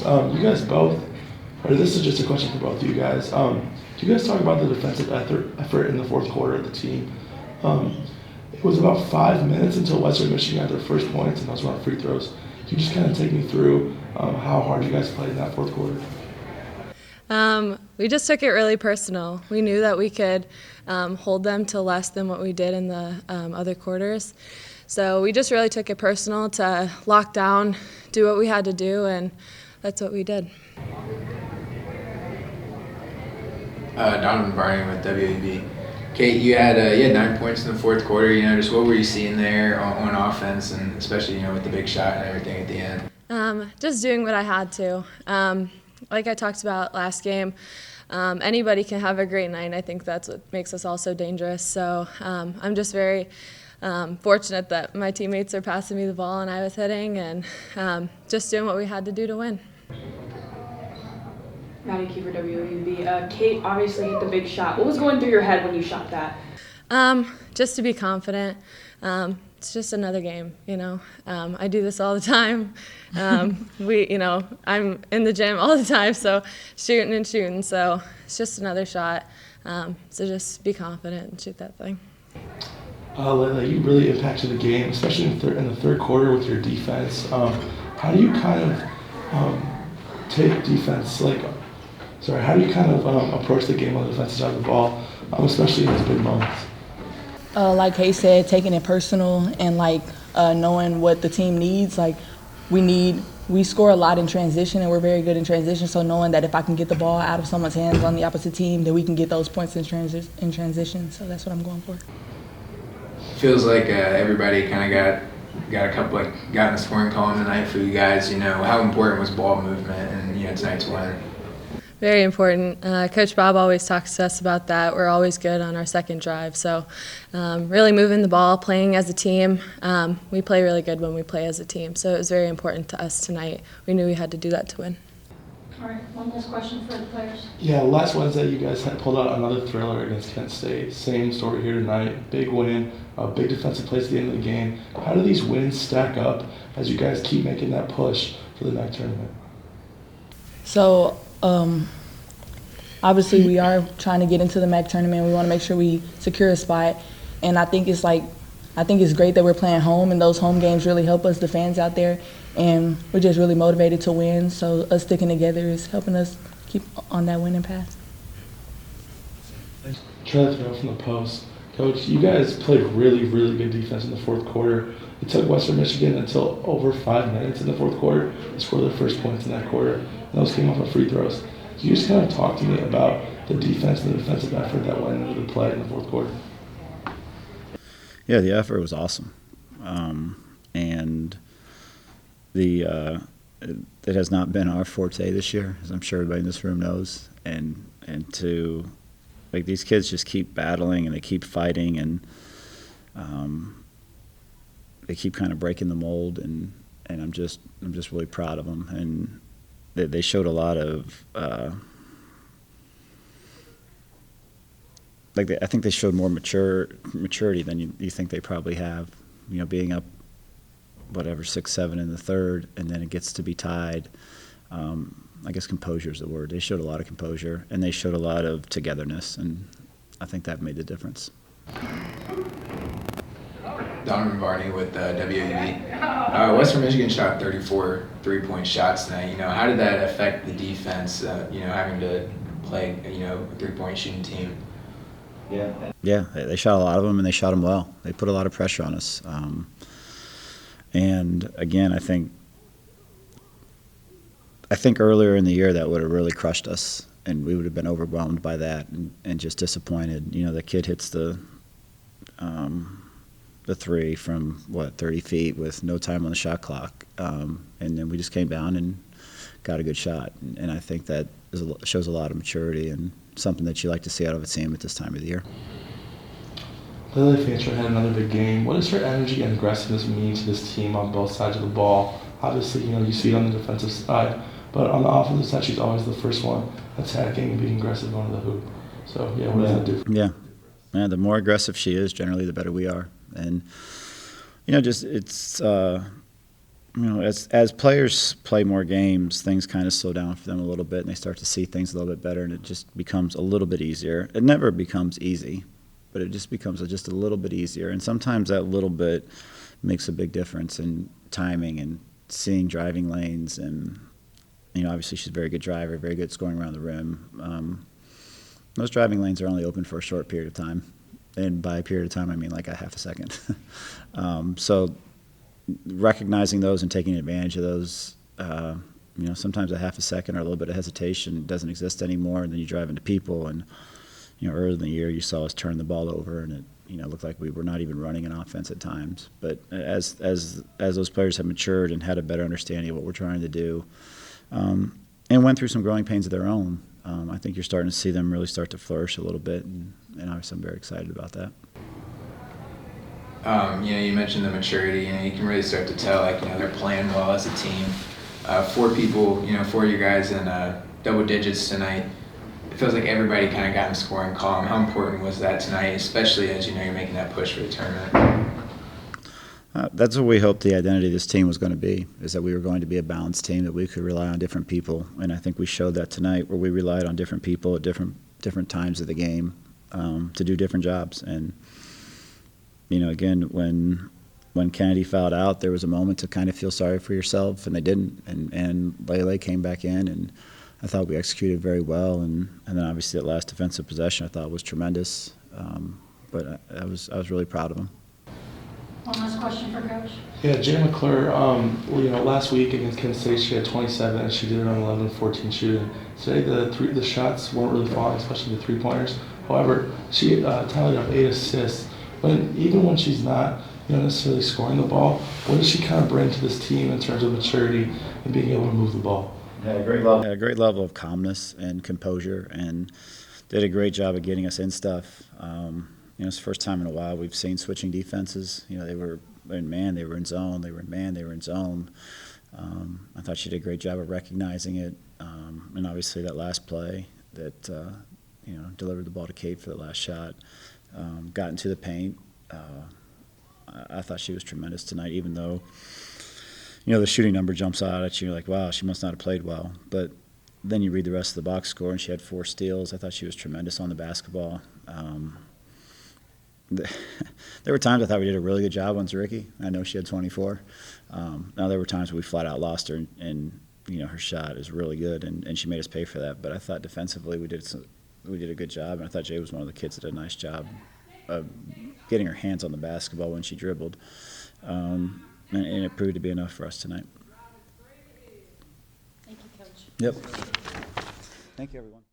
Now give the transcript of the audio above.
You guys both, or this is just a question for both of you guys. Do you guys talk about the defensive effort in the fourth quarter of the team? It was about 5 minutes until Western Michigan had their first points, and those were on free throws. Can you just kind of take me through how hard you guys played in that fourth quarter? We just took it really personal. We knew that we could hold them to less than what we did in the other quarters. So we just really took it personal to lock down, do what we had to do, and that's what we did. Donovan Barney with WMU. Kate, you had 9 points in the fourth quarter. Just what were you seeing there on offense, and especially with the big shot and everything at the end? Just doing what I had to. Like I talked about last game, anybody can have a great night. I think that's what makes us all so dangerous. So I'm just very fortunate that my teammates are passing me the ball and I was hitting, and just doing what we had to do to win. Maddie Key for WMU. Kate obviously hit the big shot. What was going through your head when you shot that? Just to be confident. It's just another game, I do this all the time. I'm in the gym all the time, so shooting. So it's just another shot. So just be confident and shoot that thing. Laylay, you really impacted the game, especially in the third quarter with your defense. How do you kind of take defense, how do you kind of approach the game on the defensive side of the ball, especially in those big moments? Like Kay said, taking it personal and knowing what the team needs. We score a lot in transition, and we're very good in transition. So knowing that if I can get the ball out of someone's hands on the opposite team, then we can get those points in transition. So that's what I'm going for. Feels like everybody kind of got a couple got in the scoring column tonight for you guys. How important was ball movement and tonight's win? Very important. Coach Bob always talks to us about that. We're always good on our second drive. So really moving the ball, playing as a team. We play really good when we play as a team. So it was very important to us tonight. We knew we had to do that to win. All right, one last question for the players. Yeah, last Wednesday you guys had pulled out another thriller against Kent State. Same story here tonight. Big win, big defensive plays at the end of the game. How do these wins stack up as you guys keep making that push for the MAC tournament? So obviously we are trying to get into the MAC tournament. We want to make sure we secure a spot, and I think it's great that we're playing home, and those home games really help us, the fans out there, and we're just really motivated to win. So us sticking together is helping us keep on that winning path. Try to throw from the post. Coach, you guys played really, really good defense in the fourth quarter. It took Western Michigan until over 5 minutes in the fourth quarter to score their first points in that quarter. And those came off of free throws. Can you just kind of talk to me about the defense and the defensive effort that went into the play in the fourth quarter? Yeah, the effort was awesome. And it has not been our forte this year, as I'm sure everybody in this room knows. And to these kids just keep battling and they keep fighting, and they keep kind of breaking the mold, and I'm just really proud of them. And they showed a lot of I think they showed more maturity than you think they probably have. Being up 6-7 in the third, and then it gets to be tied. I guess composure is the word. They showed a lot of composure, and they showed a lot of togetherness, and I think that made the difference. Donovan Barney with WMU. Western Michigan shot 34 three-point shots tonight. How did that affect the defense? Having to play a three-point shooting team. Yeah, they shot a lot of them, and they shot them well. They put a lot of pressure on us. And again, I think earlier in the year that would have really crushed us, and we would have been overwhelmed by that and just disappointed. The kid hits the three from 30 feet with no time on the shot clock, and then we just came down and got a good shot. And I think that shows a lot of maturity and something that you like to see out of a team at this time of the year. Laylay Fantroy had another big game. What does her energy and aggressiveness mean to this team on both sides of the ball? Obviously, you see it on the defensive side, but on the offensive side, she's always the first one attacking and being aggressive on the hoop. So, yeah, what does that do? Yeah, the more aggressive she is, generally, the better we are. And, as players play more games, things kind of slow down for them a little bit, and they start to see things a little bit better, and it just becomes a little bit easier. It never becomes easy, but it just becomes just a little bit easier. And sometimes that little bit makes a big difference in timing and seeing driving lanes. And obviously she's a very good driver, very good scoring around the rim. Those driving lanes are only open for a short period of time, and by a period of time I mean like a half a second. So recognizing those and taking advantage of those, sometimes a half a second or a little bit of hesitation doesn't exist anymore, and then you drive into people. And early in the year you saw us turn the ball over, and it looked like we were not even running an offense at times. But as those players have matured and had a better understanding of what we're trying to do, and went through some growing pains of their own, I think you're starting to see them really start to flourish a little bit, and obviously I'm very excited about that. You mentioned the maturity. You can really start to tell, they're playing well as a team. 4 people, 4 of you guys in double digits tonight. It feels like everybody kind of got in the scoring column. How important was that tonight, especially as you're making that push for the tournament? That's what we hoped the identity of this team was going to be, is that we were going to be a balanced team, that we could rely on different people. And I think we showed that tonight, where we relied on different people at different times of the game to do different jobs. And again, when Kennedy fouled out, there was a moment to kind of feel sorry for yourself, and they didn't. And Laylay came back in, and I thought we executed very well. And then obviously that last defensive possession I thought was tremendous. But I was really proud of him. One last question for Coach. Yeah, Jay McClure, last week against Kansas State she had 27 and she did it on 11-14 shooting. Today the shots weren't really falling, especially the three-pointers. However, she tallied up 8 assists. Even when she's not necessarily scoring the ball, what does she kind of bring to this team in terms of maturity and being able to move the ball? Had a great level of calmness and composure, and did a great job of getting us in stuff. It's the first time in a while we've seen switching defenses. They were in man, they were in zone, they were in man, they were in zone. I thought she did a great job of recognizing it, and obviously that last play that delivered the ball to Kate for the last shot, got into the paint. I thought she was tremendous tonight, even though the shooting number jumps out at you, like, wow, she must not have played well. But then you read the rest of the box score, and she had 4 steals. I thought she was tremendous on the basketball. There were times I thought we did a really good job on Zericki. I know she had 24. Now there were times we flat out lost her, and her shot is really good, and she made us pay for that. But I thought defensively we did a good job, and I thought Jay was one of the kids that did a nice job of getting her hands on the basketball when she dribbled, and it proved to be enough for us tonight. Thank you, Coach. Yep. Thank you, everyone.